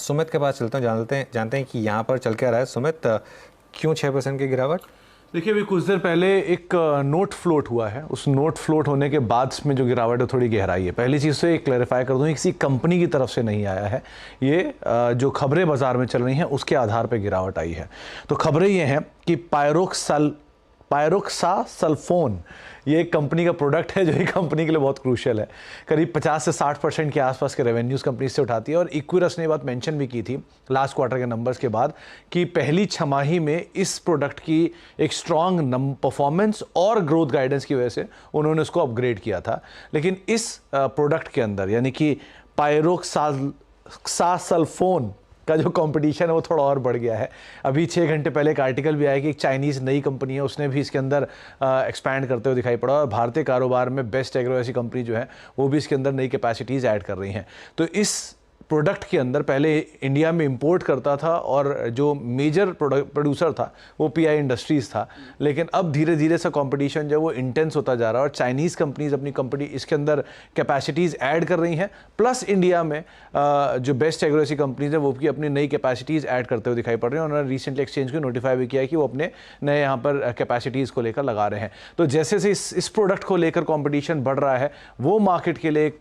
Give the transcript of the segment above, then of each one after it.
सुमित के पास चलता हूँ, जानते हैं कि यहाँ पर चल क्या रहा है। सुमित, क्यों 6% की गिरावट? देखिए, अभी कुछ देर पहले एक नोट फ्लोट हुआ है। उस नोट फ्लोट होने के बाद में जो गिरावट है थोड़ी गहराई है। पहली चीज़ तो ये क्लैरिफाई कर दूँ, किसी कंपनी की तरफ से नहीं आया है ये, जो खबरें बाजार में चल रही हैं उसके आधार पर गिरावट आई है। तो खबरें ये हैं कि पायरोक्सासल्फोन ये एक कंपनी का प्रोडक्ट है जो एक कंपनी के लिए बहुत क्रूशियल है। करीब 50 से 60% के आसपास के रेवेन्यूज़ कंपनी से उठाती है। और इक्विरस ने बात मेंशन भी की थी लास्ट क्वार्टर के नंबर्स के बाद कि पहली छमाही में इस प्रोडक्ट की एक स्ट्रॉन्ग परफॉर्मेंस और ग्रोथ गाइडेंस की वजह से उन्होंने उसको अपग्रेड किया था। लेकिन इस प्रोडक्ट के अंदर यानी कि पायरोक्सासल्फोन का जो कंपटीशन है वो थोड़ा और बढ़ गया है। अभी 6 घंटे पहले एक आर्टिकल भी आया कि एक चाइनीज़ नई कंपनी है, उसने भी इसके अंदर एक्सपैंड करते हुए दिखाई पड़ा। और भारतीय कारोबार में बेस्ट एग्रो ऐसी कंपनी जो है वो भी इसके अंदर नई कैपेसिटीज़ ऐड कर रही हैं। तो इस प्रोडक्ट के अंदर पहले इंडिया में इंपोर्ट करता था और जो मेजर प्रोड्यूसर था वो पीआई इंडस्ट्रीज़ था। लेकिन अब धीरे धीरे सा कंपटीशन जो वो इंटेंस होता जा रहा है और चाइनीज़ कंपनीज अपनी कंपनी इसके अंदर कैपेसिटीज़ ऐड कर रही हैं। प्लस इंडिया में जो बेस्ट एग्रो ऐसी कंपनीज है वो भी अपनी नई कैपेसिटीज़ ऐड करते हुए दिखाई पड़ रही हैं। उन्होंने रिसेंटली एक्सचेंज को नोटिफाई भी किया है कि वो अपने नए यहाँ पर कैपेसिटीज़ को लेकर लगा रहे हैं। तो जैसे से इस प्रोडक्ट को लेकर कॉम्पिटिशन बढ़ रहा है वो मार्केट के लिए एक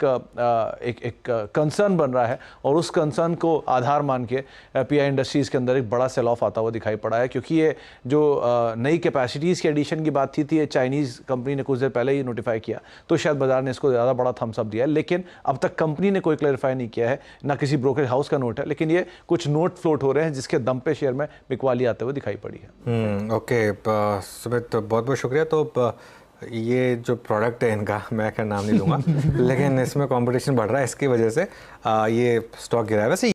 कंसर्न बन रहा है। और उस कंसर्न को आधार मान के पीआई इंडस्ट्रीज़ के अंदर एक बड़ा सेल ऑफ आता हुआ दिखाई पड़ा है। क्योंकि ये जो नई कैपेसिटीज़ के एडिशन की बात थी ये चाइनीज़ कंपनी ने कुछ देर पहले ही नोटिफाई किया, तो शायद बाजार ने इसको ज़्यादा बड़ा थम्स अप दिया है। लेकिन अब तक कंपनी ने कोई क्लैरिफाई नहीं किया है, ना किसी ब्रोकरेज हाउस का नोट है। लेकिन ये कुछ नोट फ्लोट हो रहे हैं जिसके दम पे शेयर में बिकवाली आते हुए दिखाई पड़ी है। ओके सुमित, बहुत बहुत शुक्रिया। तो ये जो प्रोडक्ट है इनका मैं खैर नाम नहीं लूँगा लेकिन इसमें कंपटीशन बढ़ रहा है, इसकी वजह से ये स्टॉक गिरा है। वैसे